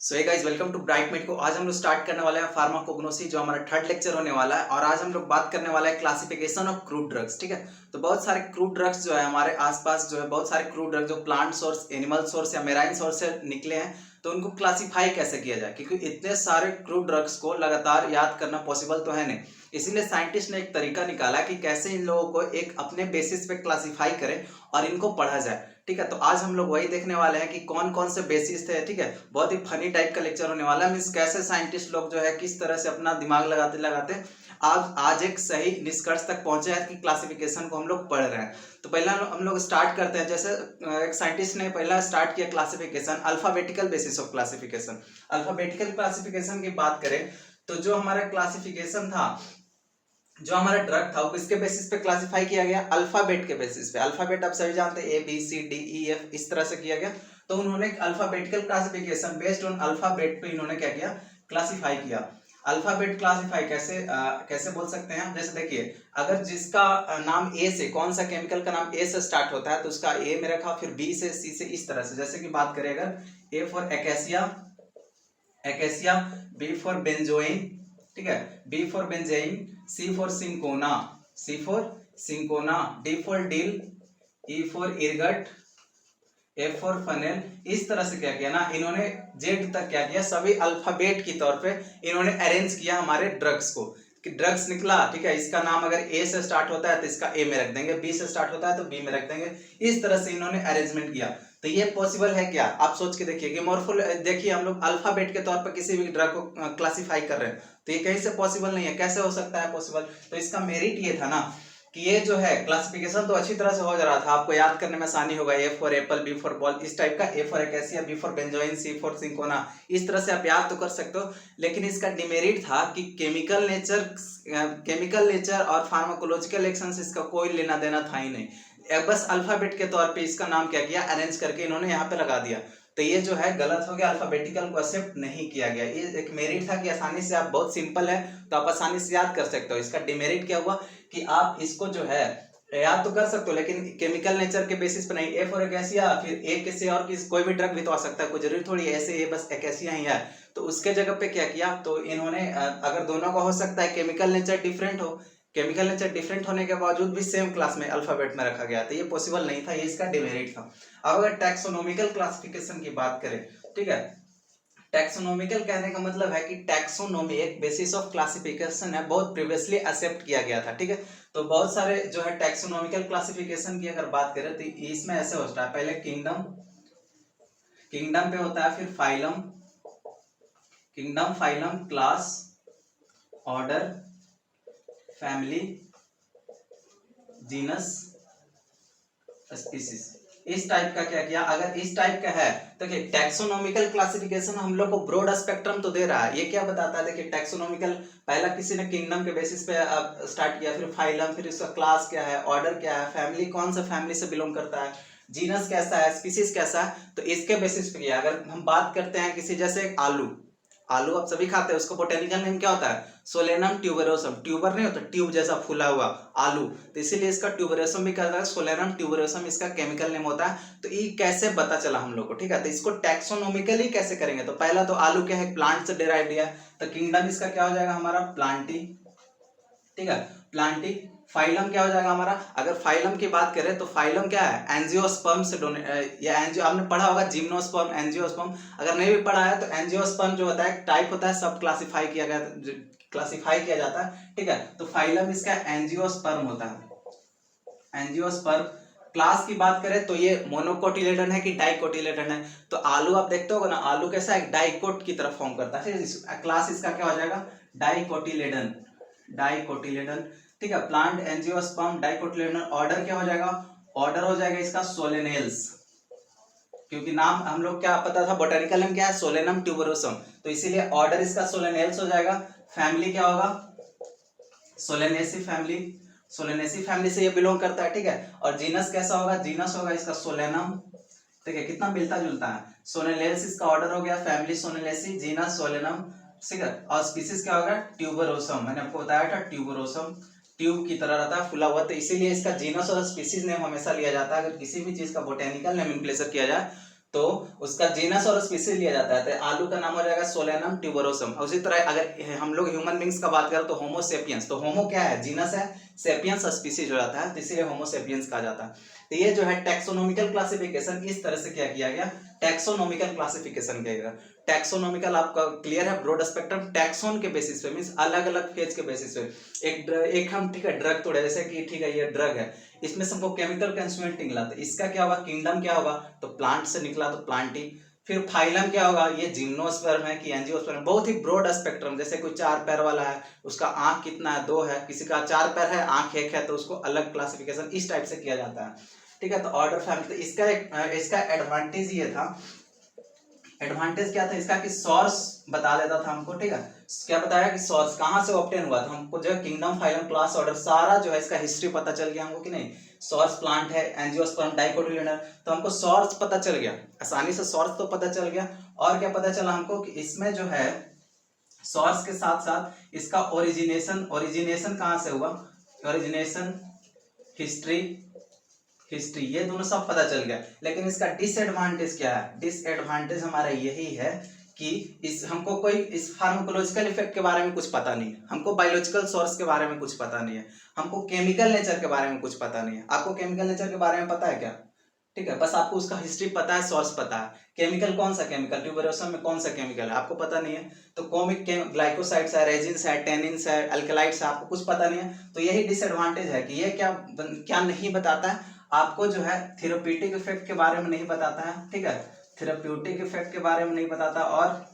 So hey guys, welcome to bright med को। आज हम लोग स्टार्ट करने वाले हैं फार्माकोग्नोसी, जो हमारा थर्ड लेक्चर होने वाला है। और आज हम लोग बात करने वाला है क्लासिफिकेशन ऑफ क्रूड ड्रग्स। ठीक है, तो बहुत सारे क्रूड ड्रग्स जो है हमारे आसपास जो है, बहुत सारे क्रूड ड्रग्स जो प्लांट सोर्स, एनिमल सोर्स या मेराइन सोर्स से निकले हैं, तो उनको क्लासिफाई कैसे किया जाए, क्योंकि इतने सारे क्रूड ड्रग्स को लगातार याद करना पॉसिबल तो है नहीं। इसीलिए साइंटिस्ट ने एक तरीका निकाला कि कैसे इन लोगों को एक अपने बेसिस पे क्लासिफाई करें और इनको पढ़ा जाए। ठीक है, तो आज हम लोग वही देखने वाले हैं कि कौन कौन से बेसिस थे। ठीक है, बहुत ही फनी टाइप का लेक्चर होने वाला है। मीन्स कैसे साइंटिस्ट लोग जो है किस तरह से अपना दिमाग लगाते लगाते आज एक सही निष्कर्ष तक पहुंचे हैं कि क्लासिफिकेशन को हम लोग पढ़ रहे हैं। तो पहला हम लोग स्टार्ट करते हैं। जैसे एक साइंटिस्ट ने पहला स्टार्ट किया classification, alphabetical basis of classification. Alphabetical classification की बात करें तो जो हमारा क्लासिफिकेशन था, जो हमारा ड्रग था वो किसके बेसिस पे क्लासिफाई किया गया? अल्फाबेट के बेसिस पे। अल्फाबेट आप सभी जानते हैं, ABCDEF इस तरह से किया गया। तो उन्होंने alphabetical classification based on alphabet पे इन्होंने क्या किया? क्लासिफाई किया। अल्फाबेट क्लासिफाई कैसे बोल सकते हैं? जैसे देखिए, अगर जिसका नाम ए से, कौन सा केमिकल का नाम ए से स्टार्ट होता है तो उसका ए में रखा, फिर बी से, सी से, इस तरह से। जैसे कि बात करें अगर A for acacia, B for benzoin, ठीक है, B for benzoin, C for cinchona, D for dill, E for ergot, F for fennel. इस तरह से क्या किया ना इन्होंने, जेड तक क्या किया, सभी अल्फाबेट की तौर पे इन्होंने अरेंज किया हमारे ड्रग्स को। कि ड्रग्स निकला, ठीक है, इसका नाम अगर ए से स्टार्ट होता है तो इसका ए में रख देंगे, बी से स्टार्ट होता है तो बी में रख देंगे। इस तरह से इन्होंने अरेंजमेंट किया। तो ये पॉसिबल है क्या? आप सोच के देखिए कि मॉर्फोल, देखिए हम लोग अल्फाबेट के तौर पर किसी भी ड्रग को क्लासिफाई कर रहे हैं, तो ये कहीं से पॉसिबल नहीं है। कैसे हो सकता है पॉसिबल? तो इसका मेरिट ये था ना कि ये जो है क्लासिफिकेशन तो अच्छी तरह से हो जा रहा था, आपको याद करने में आसानी होगा। A for apple, B for ball, इस टाइप का, A for acacia, B for benzoin, C for cinchona, इस तरह से आप याद तो कर सकते हो। लेकिन इसका डिमेरिट था कि केमिकल नेचर और फार्माकोलॉजिकल एक्शन से इसका कोई लेना देना था ही नहीं। बस अल्फाबेट के तौर पे इसका नाम क्या किया, अरेंज करके इन्होंने यहाँ पे लगा दिया। तो ये जो है गलत हो गया, अल्फाबेटिकल को एक्सेप्ट नहीं किया गया। ये एक मेरिट था कि आसानी से, आप बहुत सिंपल है तो आप आसानी से याद कर सकते हो। इसका डिमेरिट क्या हुआ कि आप इसको जो है याद तो कर सकते हो, लेकिन केमिकल नेचर के बेसिस पर नहीं। ए फॉर एकेसिया, फिर ए के से और कोई भी ड्रग भी तो आ सकता है, कोई जरूरी थोड़ी ऐसे ये बस एकेसिया ही है। तो उसके जगह पे क्या किया, तो इन्होंने अगर दोनों का हो सकता है, केमिकल नेचर डिफरेंट हो, केमिकल नेचर डिफरेंट होने के बावजूद भी सेम क्लास में अल्फाबेट में रखा गया, तो ये पॉसिबल नहीं था, ये इसका डिमेरिट था। अब अगर टैक्सोनॉमिकल क्लासिफिकेशन की बात करें, ठीक है, टैक्सोनॉमिकल कहने का मतलब है कि टैक्सोनॉमी एक बेसिस ऑफ क्लासिफिकेशन है, बहुत प्रीवियसली एक्सेप्ट किया गया था। ठीक है, तो बहुत सारे जो है टैक्सोनॉमिकल क्लासिफिकेशन की अगर बात करें तो इसमें ऐसे होता है, पहले किंगडम पे होता है, फिर phylum, class, order, family, genus, species. इस टाइप का क्या किया? अगर इस टाइप का है तो देखिए, टैक्सोनॉमिकल क्लासिफिकेशन हम लोग को ब्रॉड स्पेक्ट्रम तो दे रहा है। ये क्या बताता है? देखिए, टैक्सोनॉमिकल पहला किसी ने किंगडम के बेसिस पे स्टार्ट किया, फिर फाइलम, फिर इसका क्लास क्या है, ऑर्डर क्या है, फैमिली कौन सा फैमिली से बिलोंग करता है, जीनस कैसा है, स्पीसीज कैसा है, तो इसके बेसिस पे किया। अगर हम बात करते हैं किसी, जैसे आलू आप सभी खाते हैं, उसको बोटेनिकल नेम क्या होता है? Solanum tuberosum. ट्यूबर नहीं होता, ट्यूब जैसा फूला हुआ आलू, तो इसीलिए इसका ट्यूबरोसम भी कहता है, सोलेनम ट्यूबरोसम इसका केमिकल नेम होता है। तो ये कैसे पता चला हम लोग को? ठीक है, तो इसको टैक्सोनॉमिकली कैसे करेंगे? तो पहला तो आलू क्या है, प्लांट से डिराइव लिया, तो किंगडम इसका क्या हो जाएगा हमारा? प्लांटी। ठीक है, प्लांटी। फाइलम क्या हो जाएगा हमारा? अगर फाइलम की बात करें तो फाइलम क्या है? एंजियोस्पर्म से या एंजियो, आपने पढ़ा होगा जिम्नोस्पर्म, एंजियोस्पर्म। अगर नहीं भी पढ़ा है तो एंजियोस्पर्म जो होता है टाइप होता है, सब क्लासिफाई किया जाता है। ठीक है, तो फाइलम इसका एंजियोस्पर्म होता है, एंजियोस्पर्म। क्लास की बात करें तो ये मोनोकोटिलेडन है कि डाइकोटिलेडन है? तो आलू आप देखते हो ना, आलू कैसा है? डाइकोट की तरफ फॉर्म करता है। क्लास इसका क्या हो जाएगा? डाइकोटिलेडन। ठीक है, प्लांट एंजियोस्पर्म, डाइकोटिलेडन। ऑर्डर क्या हो जाएगा? ऑर्डर हो जाएगा इसका सोलेनेल्स, क्योंकि नाम हम लोग क्या पता था, बोटेनिकल नेम क्या है? सोलेनम ट्यूबरोसम, तो इसीलिए ऑर्डर इसका सोलेनेल्स हो जाएगा। फैमिली क्या होगा? सोलेनेसी फैमिली से ये बिलोंग करता है। ठीक है, और जीनस कैसा होगा? जीनस होगा इसका सोलेनम। ठीक है, कितना मिलता जुलता है। सोलेनेल्स इसका ऑर्डर हो गया, फैमिली सोलेनेसी, जीनस सोलेनम। ठीक है, और स्पीसीज क्या होगा? ट्यूबरोसम। मैंने आपको बताया था ट्यूबरोसम ट्यूब की तरह रहता है, फुला हुआ, तो इसीलिए इसका जीनस और स्पीसीज नेम हमेशा लिया जाता है। अगर किसी भी चीज का बोटेनिकल नेम इंप्लेसर किया जाए तो उसका जीनस और स्पीसीज लिया जाता है। तो आलू का नाम हो जाएगा सोलेनम ट्यूबरोसम। उसी तरह अगर हम लोग ह्यूमन बींग्स का बात करें तो होमो सेपियंस, तो होमो क्या है, जीनस है, सेपियंस स्पीसीज हो जाता है, तो इसीलिए होमो सेपियंस कहा जाता है। तो ये जो है टैक्सोनॉमिकल क्लासिफिकेशन इस तरह से क्या किया गया, टैक्सोनॉमिकल क्लासिफिकेशन किया गया। टैक्सोनॉमिकल आपका क्लियर है, ब्रॉड स्पेक्ट्रम, टैक्सोन के बेसिस पे मींस अलग अलग फेज के बेसिस पे। एक हम ठीक है ड्रग तोड़े, जैसे कि ठीक है ये ड्रग है, इसमें से हमको केमिकल कंस्टिट्यूएंट निकला, तो इसका क्या होगा, किंगडम क्या होगा, तो प्लांट से निकला तो प्लांटी। फिर फाइलम क्या होगा, ये जिम्नोस्पर्म है कि एंजियोस्पर्म, बहुत ही ब्रॉड स्पेक्ट्रम। जैसे कोई 4 पैर वाला है, उसका आंख कितना है, 2 है, किसी का 4 पैर है, आंख 1 है, तो उसको अलग क्लासिफिकेशन इस टाइप से किया जाता है। ठीक है, तो ऑर्डर फैमिली, तो इसका एडवांटेज ये था, एडवांटेज क्या था इसका कि सोर्स बता देता था हमको। ठीक है, क्या बताया कि सोर्स कहाँ से ऑब्टेन हुआ, तो हमको जो है किंगडम, फाइलम, क्लास, ऑर्डर सारा जो है इसका हिस्ट्री पता चल गया हमको कि नहीं। सोर्स प्लांट है, एंजियोस्पर्म, डाइकोटिलेडोनर, तो हमको सोर्स पता चल गया, आसानी से सोर्स तो पता चल गया। और क्या पता चला हमको कि इसमें जो है सोर्स के साथ साथ इसका ओरिजिनेशन कहाँ से हुआ, ओरिजिनेशन, हिस्ट्री ये दोनों सब पता चल गया। लेकिन इसका डिसएडवांटेज क्या है, डिसएडवांटेज हमारा यही है कि इस हमको कोई इस फार्माकोलॉजिकल इफेक्ट के बारे में कुछ पता नहीं है, हमको बायोलॉजिकल सोर्स के बारे में कुछ पता नहीं है, हमको केमिकल नेचर के बारे में कुछ पता नहीं है। आपको केमिकल नेचर के बारे में पता है क्या, ठीक है, बस आपको उसका हिस्ट्री पता है, सोर्स पता है। केमिकल कौन सा केमिकल, ट्यूबरोसम में कौन सा केमिकल है आपको पता नहीं है, तो कॉमिक ग्लाइकोसाइड्स है, रेजिन्स है, टेनिन्स है, अल्कलाइड्स है, आपको कुछ पता नहीं है। तो यही डिसएडवांटेज है कि ये क्या नहीं बताता है आपको, जो है थेरेप्यूटिक इफेक्ट के बारे में नहीं बताता है। ठीक है, थेरेप्यूटिक इफेक्ट के बारे में नहीं बताता, और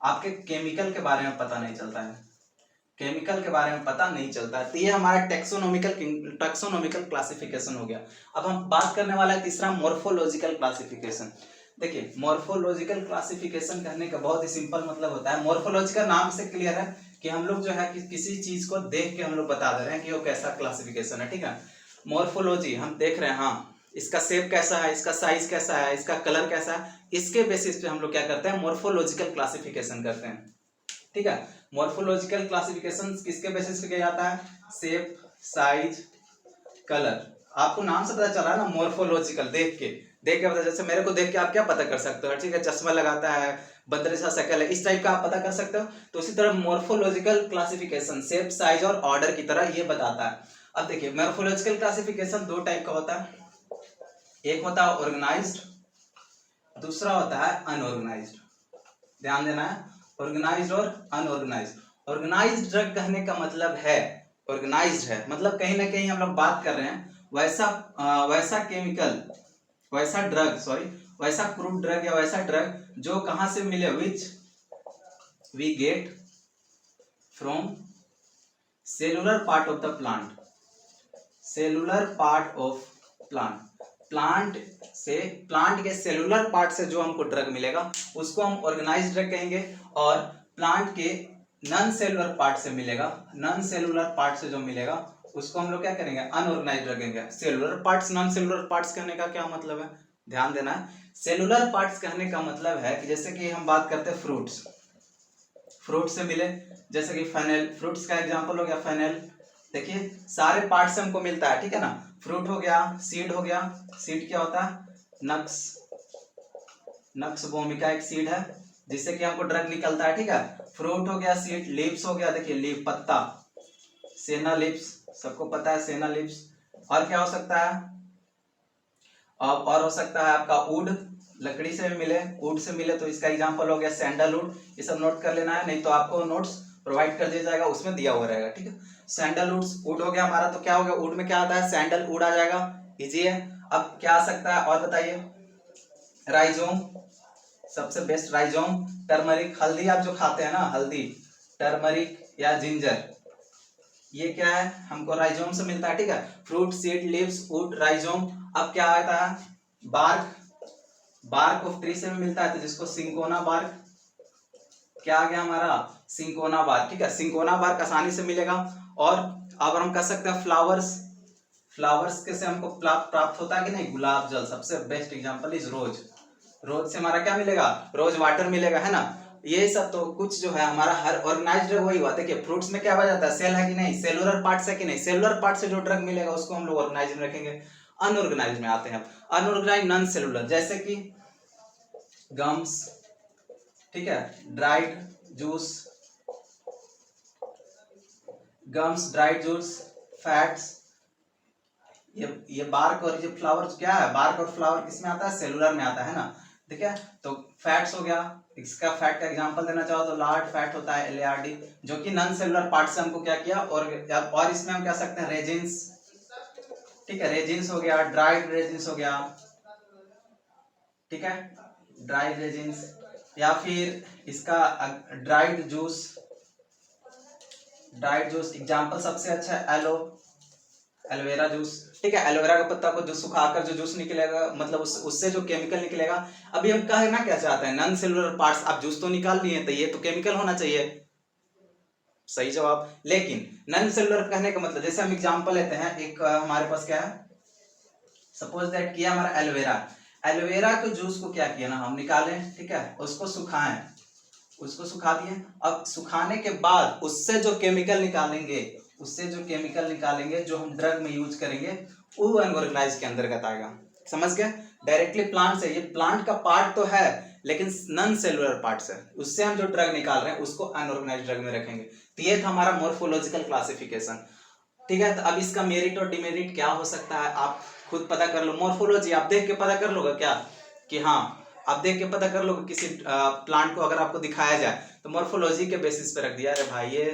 आपके केमिकल के बारे में पता नहीं चलता है, केमिकल के बारे में पता नहीं चलता है। तो ये हमारा टैक्सोनॉमिकल क्लासिफिकेशन हो गया। अब हम बात करने वाला है तीसरा, मॉर्फोलॉजिकल क्लासिफिकेशन। देखिए, मॉर्फोलॉजिकल क्लासिफिकेशन कहने का बहुत ही सिंपल मतलब होता है, मॉर्फोलॉजिकल नाम से क्लियर है कि हम लोग जो है किसी चीज को देख के हम लोग बता दे रहे हैं कि वो कैसा क्लासिफिकेशन है। ठीक है, मॉर्फोलॉजी हम देख रहे हैं, हाँ इसका शेप कैसा है, इसका साइज कैसा है, इसका कलर कैसा है, इसके बेसिस पे हम लोग क्या करते हैं, मॉर्फोलॉजिकल क्लासिफिकेशन करते हैं। ठीक है, मॉर्फोलॉजिकल क्लासिफिकेशन किसके बेसिस पे किया जाता है, शेप, साइज, कलर। आपको नाम से पता चला है ना, मॉर्फोलॉजिकल, देख के पता, जैसे मेरे को देख के आप क्या पता कर सकते हो, ठीक है, चश्मा लगाता है, बंदरे सा शक्ल है, इस टाइप का आप पता कर सकते हो। तो उसी तरह मॉर्फोलॉजिकल क्लासिफिकेशन शेप, साइज और ऑर्डर की तरह ये बताता है। अब देखिए, मॉर्फोलॉजिकल क्लासिफिकेशन 2 टाइप का होता है, एक होता है ऑर्गेनाइज्ड, दूसरा होता है अनऑर्गेनाइज्ड। ध्यान देना है, ऑर्गेनाइज्ड और अनऑर्गेनाइज्ड। ऑर्गेनाइज्ड ड्रग कहने का मतलब है, ऑर्गेनाइज्ड है मतलब कहीं ना कहीं हम लोग बात कर रहे हैं वैसा केमिकल, वैसा क्रूड ड्रग या वैसा ड्रग जो कहां से मिले, which we get from cellular part of the plant, cellular part of plant के सेलुलर पार्ट से जो हमको ड्रग मिलेगा उसको हम ऑर्गेनाइज्ड ड्रग कहेंगे। और प्लांट के नॉन सेलुलर पार्ट से मिलेगा, नॉन सेलुलर पार्ट से जो मिलेगा उसको हम लोग क्या करेंगे, अनऑर्गेनाइज्ड ड्रग कहेंगे। Cellular parts, non cellular parts कहने का क्या मतलब है, ध्यान देना है। सेलुलर पार्ट्स कहने का मतलब है कि जैसे कि हम बात करते हैं फ्रूट से मिले, जैसे कि फेनेल, फ्रूट्स का एग्जांपल हो गया फेनेल। देखिए सारे पार्ट से हमको मिलता है, ठीक है ना, फ्रूट हो गया, सीड हो गया, सीड क्या होता है, नक्स भूमिका एक सीड है जिससे कि हमको ड्रग निकलता है। ठीक है, फ्रूट हो गया, सीड, लीव्स हो गया, देखिए लीव पत्ता, सेना लीव्स, सबको पता है सेना लीव्स। और क्या हो सकता है, और हो सकता है आपका वुड, लकड़ी से मिले, वुड से मिले तो इसका एग्जांपल हो गया सैंडलवुड। ये सब नोट कर लेना है, नहीं तो आपको नोट्स प्रोवाइड कर दिया जाएगा, उसमें दिया हुआ रहेगा। ठीक है, सैंडलवुड, वुड हो गया हमारा, तो क्या हो गया, वुड में क्या आता है, सैंडलवुड आ जाएगा, इजी है। अब क्या आ सकता है और बताइए, राइजोम, सबसे बेस्ट राइजोम, टर्मरिक, हल्दी आप जो खाते हैं ना, हल्दी, टर्मरिक या जिंजर, ये क्या है, हमको राइजोम से मिलता है। ठीक है, fruit, seed, leaves, would, rhizome. अब क्या आता है, बार्क ऑफ ट्री से भी मिलता है, तो जिसको सिंकोना बार्क, क्या आ गया हमारा, सिंकोना बार्क। ठीक है, सिंकोना बार्क आसानी से मिलेगा। और अब हम कह सकते हैं फ्लावर्स के से हमको प्राप्त होता है कि नहीं, गुलाब जल, सबसे बेस्ट एग्जांपल इज रोज से हमारा क्या मिलेगा, रोज वाटर मिलेगा, है ना। ये सब तो कुछ जो है हमारा हर ऑर्गेनाइज्ड ड्रग वही हुआ। देखिए फ्रूट्स में क्या बच जाता है, सेल है कि नहीं, सेलुलर पार्ट्स है कि नहीं, सेलुलर पार्ट से जो ड्रग मिलेगा उसको हम लोग ऑर्गेनाइज्ड रखेंगे। अनऑर्गेनाइज्ड में आते हैं, अनऑर्गेनाइज्ड नॉन सेलुलर, जैसे कि गम्स, ठीक है, dried juice, gums, dried juice, fats. ये बार्क और ये फ्लावर क्या है, बार्क और फ्लावर किस में आता है, सेलुलर में आता है ना, ठीक है। तो फैट्स हो गया, इसका फैट का एग्जांपल देना चाहो तो लार्ड फैट होता है, LARD, जो कि नॉन सेलुलर पार्ट से हमको क्या किया, और इसमें हम कह सकते हैं रेजिन्स, ठीक है, रेजिन्स हो गया, ड्राइड रेजिन्स हो गया, ठीक है, ड्राइड रेजिन्स, या फिर इसका dried juice, dried juice example सबसे अच्छा है एलोवेरा जूस, ठीक है, एलोवेरा का पत्ता को जो सुखाकर जो जूस निकलेगा, मतलब उससे जो केमिकल निकलेगा। अभी हम कहना क्या चाहते हैं, नॉन सेलुलर पार्ट्स, आप जूस तो निकाल लिए, तो ये तो केमिकल होना चाहिए, सही जवाब। लेकिन नॉन सेलुलर कहने का मतलब, जैसे हम एग्जांपल लेते हैं, एक हमारे पास क्या है, सपोज दैट किया हमारा एलोवेरा के जूस को क्या किया ना, हम निकालें, ठीक है, उसको सुखाएं, उसको सुखा दिए। अब सुखाने के बाद उससे जो केमिकल निकालेंगे, जो हम ड्रग में यूज करेंगे, वो अनऑर्गेनाइज के अंतर्गत आएगा, समझ गए। डायरेक्टली प्लांट से, ये प्लांट का पार्ट तो है लेकिन नॉन सेलुलर पार्ट है, उससे हम जो ड्रग निकाल रहे हैं उसको अनऑर्गेनाइज ड्रग में रखेंगे। तो ये था हमारा मोर्फोलॉजिकल क्लासिफिकेशन, ठीक है। तो अब इसका मेरिट और डिमेरिट क्या हो सकता है, आप खुद पता कर लो। मोर्फोलॉजी आप देख के पता कर लोगे क्या, कि हाँ आप देख के पता कर लोगे, किसी प्लांट को अगर आपको दिखाया जाए तो मोर्फोलॉजी के बेसिस पे रख दिया, अरे भाई ये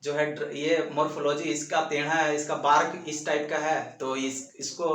जो है, ये मोर्फोलॉजी इसका टेढ़ा है, इसका बार्क इस टाइप का है, तो इसको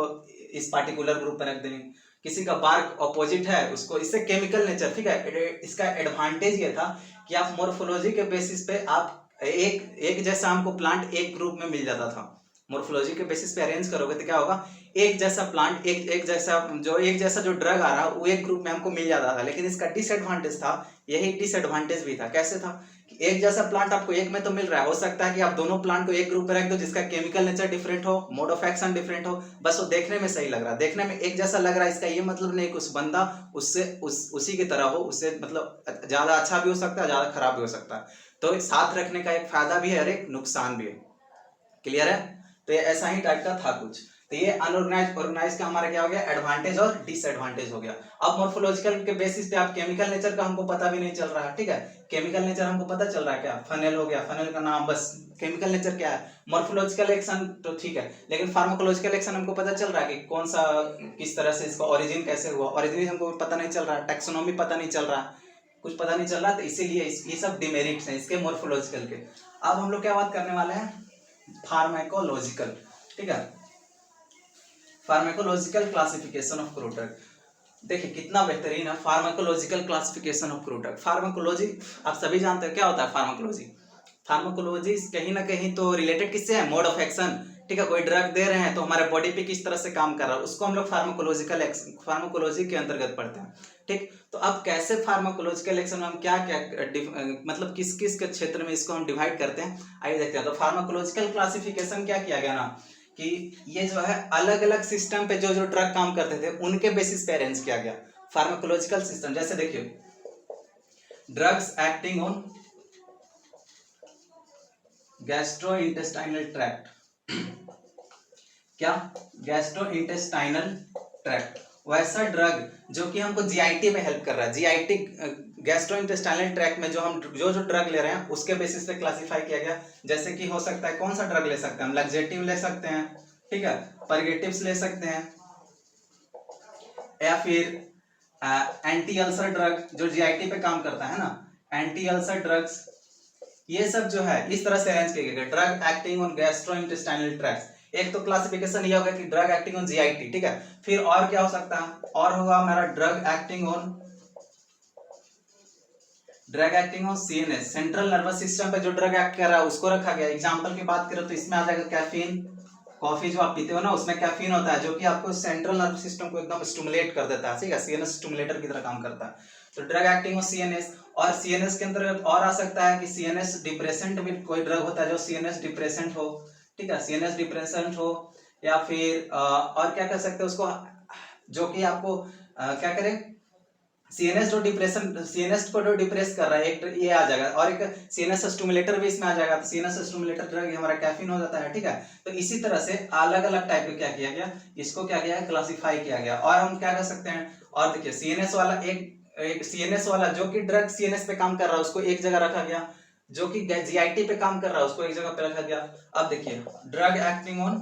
इस पार्टिकुलर ग्रुप में रख देंगे। किसी का बार्क ऑपोजिट है, उसको, इससे केमिकल नेचर, ठीक है। इसका एडवांटेज ये था कि आप मोर्फोलॉजी के बेसिस पे आप एक जैसा हमको प्लांट एक ग्रुप में मिल जाता था। मोर्फोलॉजी के बेसिस पे अरेंज करोगे तो क्या होगा, एक जैसा प्लांट, एक जैसा जो ड्रग आ रहा वो एक ग्रुप में हमको मिल जाता था। लेकिन इसका डिसएडवांटेज था, यही डिसएडवांटेज भी था। कैसे था कि एक जैसा प्लांट आपको एक में तो मिल रहा है, हो सकता है कि आप दोनों प्लांट को एक ग्रुप में रख दो जिसका केमिकल नेचर डिफरेंट हो, मोड ऑफ एक्शन डिफरेंट हो, बस वो देखने में सही लग रहा है, देखने में एक जैसा लग रहा है, इसका ये मतलब नहीं कि उस बंदा उसी की तरह हो, उससे मतलब ज्यादा अच्छा भी हो सकता है, ज्यादा खराब भी हो सकता है। तो साथ रखने का एक फायदा भी है और एक नुकसान भी है, क्लियर है। तो ये ऐसा ही टाइप का था कुछ। तो ये अनऑर्गेनाइज ऑर्गेनाइज का हमारा क्या हो गया, एडवांटेज और डिसएडवांटेज हो गया। अब मोर्फोलॉजिकल के बेसिस पे आप केमिकल नेचर का हमको पता भी नहीं चल रहा है, ठीक है, केमिकल नेचर हमको पता चल रहा है, क्या फनेल हो गया, फनेल का नाम, बस केमिकल नेचर क्या है। मोर्फोलॉजिकल एक्शन तो ठीक है, लेकिन फार्माकोलॉजिकल एक्शन हमको पता चल रहा है कि कौन सा, किस तरह से इसका ओरिजिन कैसे हुआ, ओरिजिन हमको पता नहीं चल रहा है, टैक्सोनॉमी पता नहीं चल रहा है, कुछ पता नहीं चल रहा। तो इसीलिए ये सब डिमेरिट्स हैं इसके मोर्फोलॉजिकल के। अब हम लोग क्या बात करने वाले हैं, फार्माकोलॉजिकल, ठीक है, pharmacological classification of crude drug. देखिए कितना बेहतरीन है pharmacological classification of crude drug. Pharmacology आप सभी जानते हैं क्या होता है फार्माकोलॉजी। फार्माकोलॉजी कहीं ना कहीं तो रिलेटेड किससे है, मोड ऑफ एक्शन, ठीक है। कोई ड्रग दे रहे हैं तो हमारे बॉडी पे किस तरह से काम कर रहा है, उसको हम लोग फार्माकोलॉजी के अंतर्गत पढ़ते हैं, ठीक। तो अब कैसे फार्माकोलॉजिकल एक्शन में हम क्या क्या मतलब किस किस के क्षेत्र में इसको हम डिवाइड करते हैं, आइए देखते हैं। तो फार्माकोलॉजिकल क्लासिफिकेशन क्या किया गया ना, कि ये जो है अलग अलग सिस्टम पे जो जो ड्रग काम करते थे उनके बेसिस पे अरेंज किया गया फार्माकोलॉजिकल सिस्टम। जैसे देखिए, drugs acting on gastrointestinal tract, क्या, गैस्ट्रोइंटेस्टाइनल ट्रैक्ट, वैसा ड्रग जो कि हमको जीआईटी में हेल्प कर रहा है, जीआईटी गैस्ट्रोइंटेस्टाइनल ट्रैक्ट में जो हम जो ड्रग ले रहे हैं उसके बेसिस पे क्लासिफाई किया गया। जैसे कि हो सकता है कौन सा ड्रग ले सकते हैं हम, लैक्सेटिव ले सकते हैं, ठीक है, परगेटिव्स ले सकते हैं, या फिर एंटी अल्सर ड्रग जो जीआईटी पे काम करता है ना, एंटी अल्सर ड्रग्स, ये सब जो है इस तरह से अरेंज किया गया। Drug acting on gastrointestinal tract, एक तो क्लासिफिकेशन ये होगा कि ड्रग एक्टिंग ऑन जीआईटी, ठीक है। फिर और क्या हो सकता है, और होगा हमारा drug acting on CNS, central nervous system पे जो ड्रग एक्ट कर रहा है उसको रखा गया। एग्जांपल की बात करें तो इसमें आ जाएगा कैफीन, कॉफी जो आप पीते हो ना उसमें कैफीन होता है जो कि आपको सेंट्रल नर्वस सिस्टम को एकदम स्टिमुलेट कर देता है, ठीक है, सीएनएस स्टिमुलेटर की तरह काम करता है। तो ड्रग एक्टिंग ऑन सीएनएस, और सीएनएस के अंदर और आ सकता है कि सीएनएस डिप्रेसेंट भी कोई ड्रग होता है जो सीएनएस डिप्रेसेंट हो, ठीक है, सीएनएस डिप्रेसेंट हो, या फिर और क्या कर सकते हैं उसको, जो कि आपको क्या करे, सीएनएस को जो डिप्रेस कर रहा है, एक ये आ जाएगा, और एक सीएनएस स्टिमुलेटर भी इसमें आ जाएगा। तो सीएनएस स्टिमुलेटर ड्रग हमारा कैफीन हो जाता है, ठीक है। तो इसी तरह से अलग अलग टाइप का क्या किया गया, इसको क्या किया, क्लासिफाई किया गया। और हम क्या कर सकते हैं, और देखिए सीएनएस वाला एक एक सीएनएस वाला जो कि ड्रग सीएनएस पे काम कर रहा है उसको एक जगह रखा गया, जो कि जीआईटी पे काम कर रहा है उसको एक जगह पे रखा गया। अब देखिए drug acting on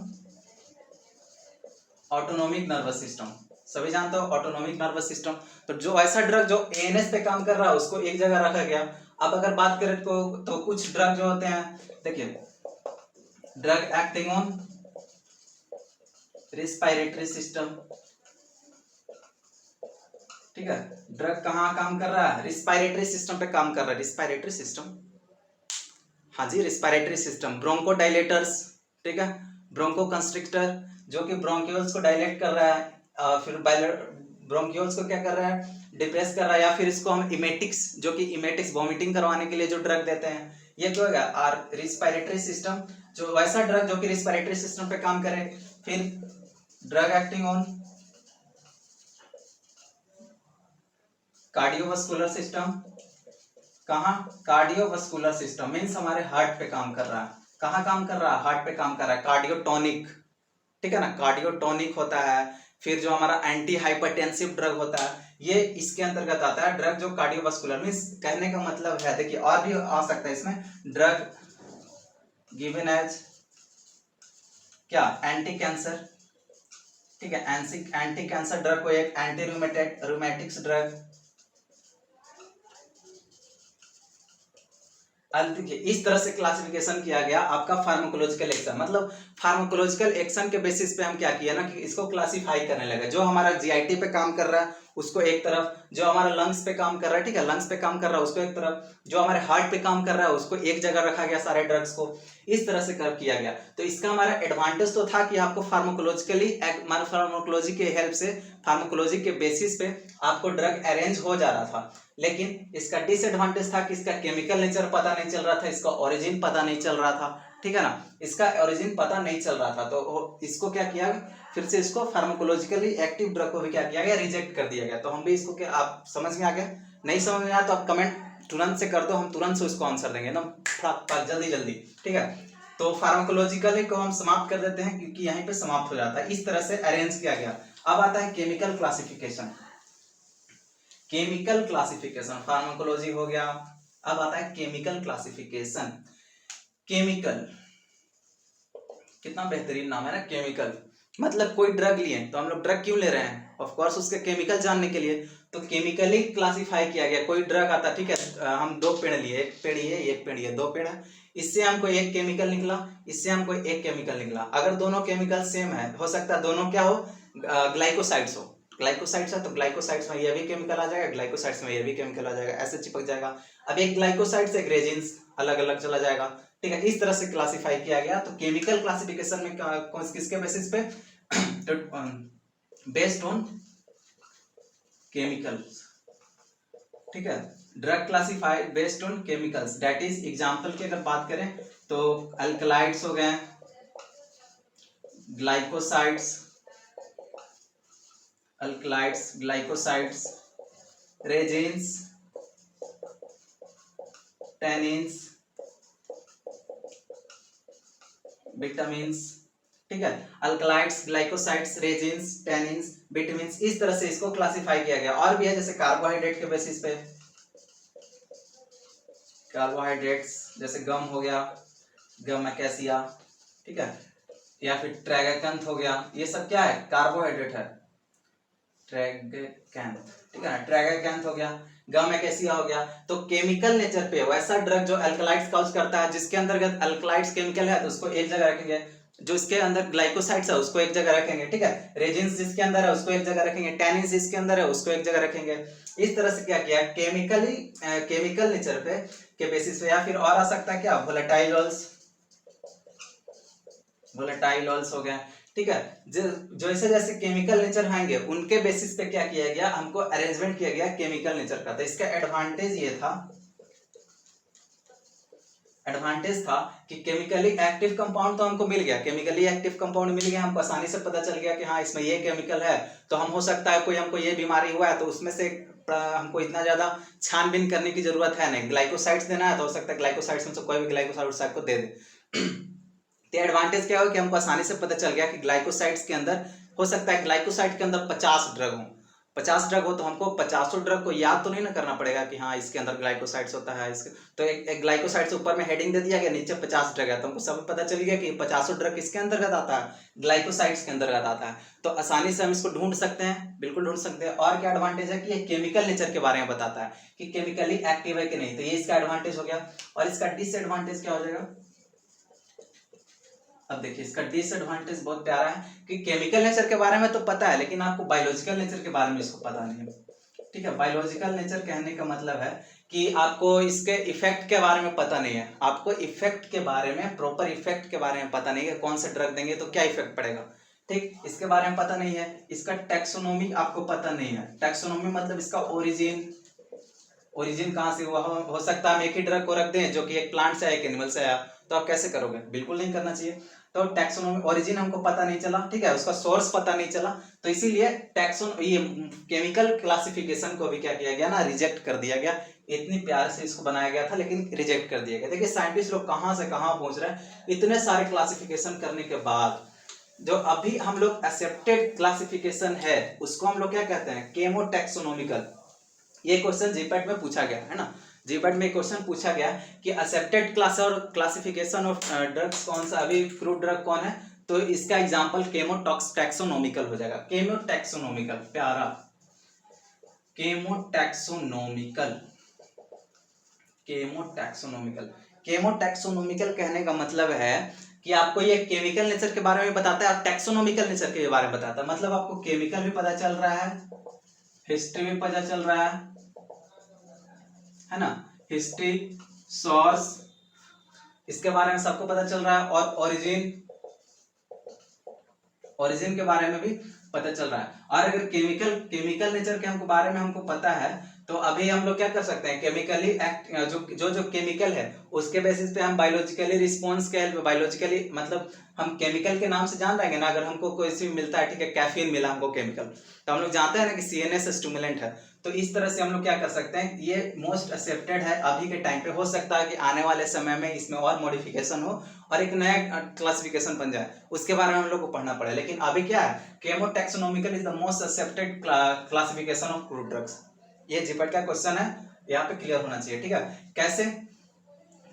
autonomic nervous system, सभी जानते हो ऑटोनोमिक नर्वस सिस्टम, तो जो ऐसा ड्रग जो एएनएस पे काम कर रहा है उसको एक जगह रखा गया। अब अगर बात करें तो कुछ ड्रग जो होते हैं, देखिए drug acting on respiratory system, ठीक है, ड्रग कहाँ काम कर रहा है, रिस्पायरेटरी सिस्टम पे काम कर रहा है, रिस्पायरेटरी सिस्टम, हाँ जी रिस्पायरेटरी सिस्टम, ब्रोंको डायलेटर्स, ठीक है, ब्रोंको कंस्ट्रिक्टर जो कि ब्रोंक्यूल्स को डायलेट कर रहा है, फिर ब्रोंक्यूल्स को क्या कर रहा है, डिप्रेस कर रहा है, या फिर इसको हम इमेटिक्स जो कि इमेटिक्स वॉमिटिंग करवाने के लिए जो ड्रग देते हैं, ये क्या होगा आर रिस्पायरेटरी सिस्टम, जो वैसा ड्रग जो कि रिस्पायरेटरी सिस्टम पे काम करे। फिर drug acting on cardiovascular system, कहाँ कार्डियोवास्कुलर सिस्टम मीन्स हमारे हार्ट पे काम कर रहा है, कहाँ काम कर रहा है, हार्ट पे काम कर रहा है, कार्डियोटोनिक, ठीक है ना, कार्डियोटोनिक होता है। फिर जो हमारा एंटी हाइपरटेंसिव ड्रग होता है ये इसके अंतर्गत आता है, ड्रग जो कार्डियोवास्कुलर मीन्स कहने का मतलब है, देखिए और भी आ सकता है इसमें, ड्रग गिवन एज क्या एंटी कैंसर, ठीक है, एंटी कैंसर ड्रग को एक एंटी रूमेटिक्स ड्रग। अब देखिए इस तरह से क्लासिफिकेशन किया गया आपका फार्माकोलॉजिकल एक्शन, मतलब फार्माकोलॉजिकल एक्शन के बेसिस पे हम क्या किया ना कि इसको क्लासिफाई करने लगे, जो हमारा जीआईटी पे काम कर रहा है उसको एक तरफ, जो हमारा लंग्स पे काम कर रहा है, ठीक है, लंग्स पे काम कर रहा है उसको एक तरफ, जो हमारे हार्ट पे काम कर रहा है उसको एक जगह रखा गया सारे ड्रग्स को, इस तरह से कर किया गया। तो इसका हमारा एडवांटेज तो था कि आपको फार्माकोलॉजिकली फार्माकोलॉजी के हेल्प से, फार्माकोलॉजी के बेसिस पे आपको ड्रग अरेंज हो जा रहा था, लेकिन इसका डिसएडवांटेज था कि इसका केमिकल नेचर पता नहीं चल रहा था, इसका ओरिजिन पता नहीं चल रहा था, ठीक है ना, इसका ओरिजिन पता नहीं चल रहा था, तो इसको क्या किया फिर से, इसको फार्माकोलॉजिकली एक्टिव ड्रग को भी क्या किया गया, रिजेक्ट कर दिया गया। तो हम भी इसको क्या, आप समझ में आ गया, नहीं समझ में आया तो आप कमेंट तुरंत से कर दो, हम तुरंत से उसको आंसर देंगे एकदम जल्दी जल्दी, ठीक है। तो फार्माकोलॉजिकली को हम समाप्त कर देते हैं क्योंकि यहीं पे समाप्त हो जाता है, इस तरह से अरेंज किया गया। अब आता है chemical classification, chemical classification pharmacology हो गया, अब आता है केमिकल क्लासिफिकेशन। केमिकल कितना बेहतरीन नाम है ना, केमिकल, मतलब कोई ड्रग लिए तो हम लोग ड्रग क्यों ले रहे हैं, ऑफ कोर्स उसके केमिकल जानने के लिए, तो केमिकली क्लासिफाई किया गया। कोई ड्रग आता, ठीक है, हम दो पेड़ लिए, एक पेड़ ये एक पेड़ ये, दो पेड़ है, इससे हमको एक केमिकल निकला, इससे हमको एक केमिकल निकला, अगर दोनों केमिकल सेम है, हो सकता है दोनों क्या हो, ग्लाइकोसाइड्स हो, ग्लाइकोसाइड्स है तो ग्लाइकोसाइड्स में ये भी केमिकल आ जाएगा, ग्लाइकोसाइड्स में ये भी केमिकल आ जाएगा, ऐसे चिपक जाएगा। अब एक ग्लाइकोसाइड्स एक रेजिन्स अलग अलग चला जाएगा, ठीक है, इस तरह से क्लासिफाई किया गया। तो केमिकल क्लासिफिकेशन में किसके बेसिस पे, बेस्ड ऑन केमिकल्स, ठीक है, drug classified based on chemicals, that is example की अगर बात करें तो अल्कलाइड्स हो गए, glycosides, alkaloids glycosides, resins, tannins, vitamins, ठीक है, alkaloids glycosides resins tannins vitamins, इस तरह से इसको क्लासिफाई किया गया। और भी है जैसे कार्बोहाइड्रेट के बेसिस पे, कार्बोहाइड्रेट्स जैसे गम हो गया, गम अकेसिया, ठीक है, या फिर ट्रैगैकैंथ हो गया, ये सब क्या है, कार्बोहाइड्रेट है, ट्रैगैकैंथ, ठीक है ना, ट्रैगैकैंथ हो गया, गम अकेसिया हो गया। तो केमिकल नेचर पे वैसा ड्रग जो अल्कलाइड्स कॉज करता है, जिसके अंतर्गत अल्कलाइड्स केमिकल है तो उसको एक जगह रखेंगे, जो इसके अंदर ग्लाइकोसाइड्स है उसको एक जगह रखेंगे, ठीक है, रेजिन्स जिसके अंदर है उसको एक जगह रखेंगे, टैनिन्स जिसके अंदर है उसको एक जगह रखेंगे। इस तरह से क्या किया, केमिकल नेचर पे के बेसिस पे, या फिर और आ सकता है क्या, वोलेटाइल हो गया, ठीक है, जैसे जैसे केमिकल नेचर आएंगे उनके बेसिस पे क्या किया गया, हमको अरेंजमेंट किया गया केमिकल नेचर का। तो इसका एडवांटेज ये था, कि केमिकली एक्टिव कंपाउंड तो हमको मिल गया, केमिकली एक्टिव कंपाउंड मिल गया, हमको आसानी से पता चल गया कि हाँ इसमें ये केमिकल है, तो हम हो सकता है कोई हमको ये बीमारी हुआ है तो उसमें से हमको इतना ज्यादा छानबीन करने की जरूरत है नहीं, ग्लाइकोसाइड्स देना है तो हो सकता है ग्लाइकोसाइड्स में से कोई भी ग्लाइकोसाइड्स आपको दे दे। तो एडवांटेज क्या हो कि हमको आसानी से पता चल गया कि ग्लाइकोसाइड्स के अंदर हो सकता है ग्लाइकोसाइड के अंदर 50 ड्रग हो, 50 ड्रग हो तो हमको 50 ड्रग को याद तो नहीं ना करना पड़ेगा कि हाँ इसके अंदर ग्लाइकोसाइड्स होता है इसके, तो एक ग्लाइकोसाइड्स ऊपर में हेडिंग दे दिया गया, नीचे 50 ड्रग है, तो हमको सब पता चल गया कि 50 ड्रग किसके अंतर्गत आता है, ग्लाइकोसाइड्स के अंतर्गत आता है। तो आसानी से हम इसको ढूंढ सकते हैं, बिल्कुल ढूंढ सकते हैं। और क्या एडवांटेज है कि ये केमिकल नेचर के बारे में बताता है कि केमिकली एक्टिव है कि नहीं, तो ये इसका एडवांटेज हो गया। और इसका डिसएडवांटेज क्या हो जाएगा, अब देखिए इसका डिसएडवांटेज बहुत प्यारा है कि केमिकल नेचर के बारे में तो पता है लेकिन आपको बायोलॉजिकल नेचर के बारे में इसको पता नहीं है। ठीक है, बायोलॉजिकल नेचर कहने का मतलब है कि आपको इसके इफेक्ट के बारे में पता नहीं है, आपको इफेक्ट के बारे में, प्रॉपर इफेक्ट के बारे में पता नहीं है, कौन सा ड्रग देंगे तो क्या इफेक्ट पड़ेगा, ठीक, इसके बारे में पता नहीं है। इसका टैक्सोनॉमी आपको पता नहीं है, टैक्सोनॉमी मतलब इसका ओरिजिन कहाँ से हुआ, हो सकता है हम एक ही ड्रग को रख दें जो कि एक प्लांट से आया, एक एनिमल से आया, तो आप कैसे करोगे, बिल्कुल नहीं करना चाहिए। तो टैक्सोनॉमी ओरिजिन हमको पता नहीं चला, ठीक है, उसका सोर्स पता नहीं चला, तो इसीलिए ये केमिकल क्लासिफिकेशन को भी क्या किया गया ना, रिजेक्ट कर दिया गया। इतनी प्यार से इसको बनाया गया था लेकिन रिजेक्ट कर दिया गया। देखिए साइंटिस्ट लोग कहाँ से कहाँ पहुंच रहे हैं, इतने सारे क्लासिफिकेशन करने के बाद जो अभी हम लोग एक्सेप्टेड क्लासिफिकेशन है उसको हम लोग क्या कहते हैं, केमोटैक्सोनॉमिकल। ये क्वेश्चन जीपैट में पूछा गया है ना, जीपैट में क्वेश्चन पूछा गया कि एक्सेप्टेड क्लास और क्लासिफिकेशन ऑफ ड्रग्स कौन सा, अभी फ्रूट ड्रग कौन है, तो इसका एग्जांपल केमोटैक्सोनॉमिकल हो जाएगा। केमोटैक्सोनॉमिकल, प्यारा, केमोटैक्सोनॉमिकल, केमोटैक्सोनॉमिकल। केमोटैक्सोनॉमिकल कहने का मतलब है कि आपको ये केमिकल नेचर के बारे में बताता है और टैक्सोनॉमिकल नेचर के बारे में बताता है, मतलब आपको केमिकल भी पता चल रहा है, हिस्ट्री भी पता चल रहा है ना, हिस्ट्री, सोर्स, इसके बारे में सबको पता चल रहा है, और ओरिजिन के बारे में भी पता चल रहा है। और अगर केमिकल नेचर के हमको बारे में हमको पता है तो अभी हम लोग क्या कर सकते हैं, केमिकली एक्ट जो केमिकल है उसके बेसिस पे हम बायोलॉजिकली रिस्पॉन्स के हेल्प, बायोलॉजिकली मतलब हम केमिकल के नाम से जान रहेंगे ना, अगर हमको कोई सी मिलता है, ठीक है, कैफीन मिला हमको केमिकल, तो हम लोग जानते हैं ना कि सीएनएस स्टिमुलेंट है, तो इस तरह से हम लोग क्या कर सकते हैं, ये मोस्ट एक्सेप्टेड है अभी के टाइम पे। हो सकता है कि आने वाले समय में इसमें और मॉडिफिकेशन हो और एक नया क्लासिफिकेशन बन जाए, उसके बारे में हम लोग को पढ़ना पड़े। लेकिन अभी क्या है, chemotaxonomical is the most accepted classification of crude drugs. ये जीपैट का क्वेश्चन है, यहाँ पे क्लियर होना चाहिए, ठीक है। कैसे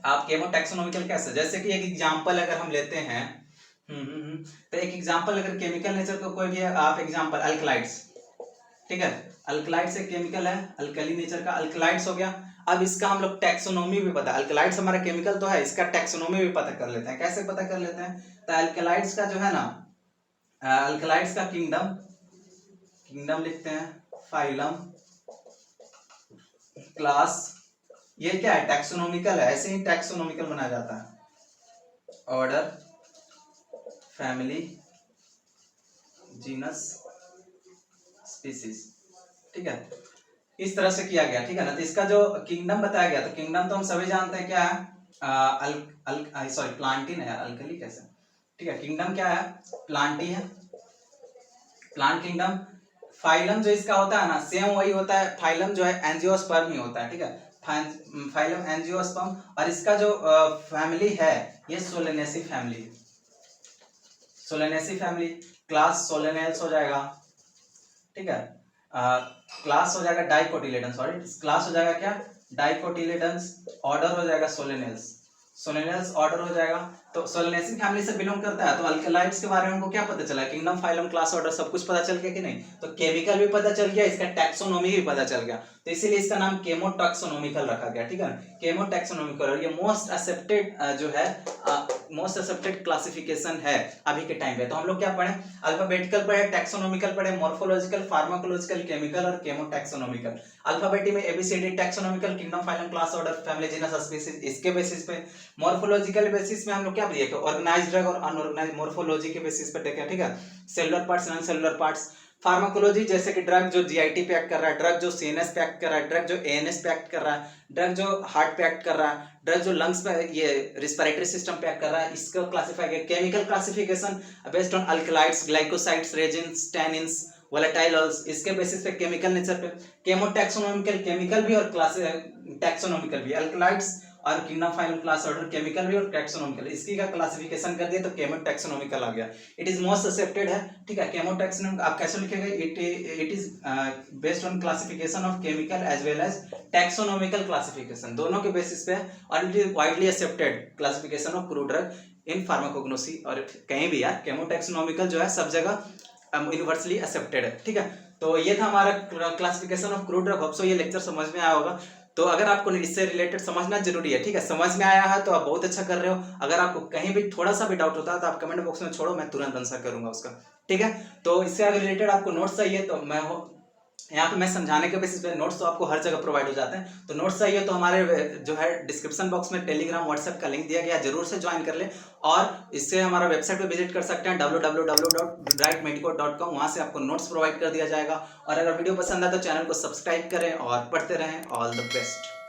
आप केमोटैक्सोनॉमिकल कैसे, जैसे कि एक एग्जांपल अगर हम लेते हैं, तो एक एग्जांपल अगर केमिकल नेचर को कोई भी आप एग्जांपल अल्कलाइड्स, ठीक है, अल्कलाइड्स एक केमिकल है, अल्कली नेचर का अल्कलाइड्स हो गया। अब इसका हम लोग टैक्सोनॉमी भी पता, अल्कलाइड्स हमारा केमिकल तो है, इसका टैक्सोनॉमी भी पता कर लेते हैं। कैसे पता कर लेते हैं, तो अल्कलाइड्स का जो है ना, अल्कलाइड्स का किंगडम लिखते हैं, फाइलम, क्लास, ये क्या है, टैक्सोनॉमिकल है, ऐसे ही टैक्सोनॉमिकल बनाया जाता है, ऑर्डर, फैमिली, जीनस, स्पीसीज, ठीक है, इस तरह से किया गया, ठीक है ना। तो इसका जो किंगडम बताया गया, तो किंगडम तो हम सभी जानते हैं क्या है, सॉरी प्लांटिन है, अल्कली कैसे, ठीक है, किंगडम क्या है, प्लांटी है, प्लांट किंगडम। फाइलम जो इसका होता है ना, सेम वही होता है, फाइलम जो है एंजियोस्पर्म ही होता है, ठीक है, फाइलम एंजियोस्पर्म। और इसका जो फैमिली है ये Solanaceae family, Solanaceae family, class Solanales हो जाएगा, ठीक है, क्लास हो जाएगा डाइकोटिलेडन, सॉरी क्लास हो जाएगा क्या, डाइकोटिलेडन्स, ऑर्डर हो जाएगा सोलेनेल्स, सोलेनेल्स ऑर्डर हो जाएगा। तो सोलेनेसी फैमिली से बिलोंग करता है। तो अल्कलाइड्स के बारे में हमको क्या पता चला, किंगडम, फाइलम, क्लास, ऑर्डर सब कुछ पता चल गया कि नहीं, तो केमिकल भी पता चल गया, इसका टैक्सोनॉमी भी पता चल गया, तो इसीलिए इसका नाम केमोटैक्सोनॉमिकल रखा गया, ठीक है, केमोटैक्सोनॉमिकल। और ये मोस्ट एक्सेप्टेड जो है, मोस्ट एक्सेप्टेड क्लासिफिकेशन है अभी के टाइम पे। तो हम लोग क्या पढ़े, अल्फाबेटिकल पढ़े, टैक्सोनॉमिकल पढ़े, मॉर्फोलॉजिकल, फार्माकोलॉजिकल, केमिकल और केमोटैक्सोनॉमिकल। अल्फाबेटी में A B C D, taxonomical, kingdom, phylum, class, order, family, genus, species, इसके बेसिस पे। मॉर्फोलॉजिकल बेसिस में हम लोग क्या देखा, ऑर्गेनाइज्ड ड्रग और अनऑर्गेनाइज्ड, मॉर्फोलॉजी के बेसिस पे देखा, ठीक है, cellular parts, non cellular parts. Pharmacology जैसे कि ड्रग जो जीआईटी पे एक्ट कर रहा है, ड्रग जो सीएनएस पे एक्ट कर रहा है, ड्रग जो एएनएस पे एक्ट कर रहा है, ड्रग जो हार्ट पे एक्ट कर रहा है, ड्रग जो लंग्स पे, ये रिस्पिरेटरी सिस्टम पे एक्ट कर रहा है, इसको क्लासिफाई किया। Chemical classification based on alkaloids, glycosides, resins, tannins, volatiles, इसके बेसिस पे केमिकल नेचर पे। केमोटैक्सोनॉमिकल, केमिकल भी और क्लास टैक्सोनॉमिकल भी, अल्कलाइड्स और kingdom phylum class order chemical भी और टैक्सोनॉमिकल, इसकी का क्लासिफिकेशन कर दिया तो केमो टैक्सोनॉमिकल आ गया। इट इज मोस्ट एक्सेप्टेड है, ठीक है। केमो टैक्सोनॉमिकल आप कैसे लिखेंगे, it is based on classification of chemical as well as taxonomical classification, दोनों के बेसिस पे है। और it is widely accepted classification of crude drug in pharmacognosy, और कहीं भी यार केमो टैक्सोनॉमिकल जो है सब जगह यूनिवर्सली एक्सेप्टेड है, ठीक है। तो ये था हमारा classification of crude drug. Hope so ये लेक्चर समझ में आया होगा। तो अगर आपको इससे रिलेटेड समझना जरूरी है, ठीक है, समझ में आया है तो आप बहुत अच्छा कर रहे हो। अगर आपको कहीं भी थोड़ा सा भी डाउट होता है तो आप कमेंट बॉक्स में छोड़ो, मैं तुरंत आंसर करूंगा उसका, ठीक है। तो इससे अगर रिलेटेड आपको नोट्स चाहिए तो मैं यहाँ पे मैं समझाने के बेसिस पे नोट्स तो आपको हर जगह प्रोवाइड हो जाते हैं। तो नोट्स चाहिए तो हमारे जो है डिस्क्रिप्शन बॉक्स में टेलीग्राम व्हाट्सएप का लिंक दिया गया, जरूर से ज्वाइन कर ले। और इससे हमारा वेबसाइट पे विजिट कर सकते हैं www.brightmedico.com, वहाँ से आपको नोट्स प्रोवाइड कर दिया जाएगा। और अगर वीडियो पसंद आए तो चैनल को सब्सक्राइब करें और पढ़ते रहें। All the best.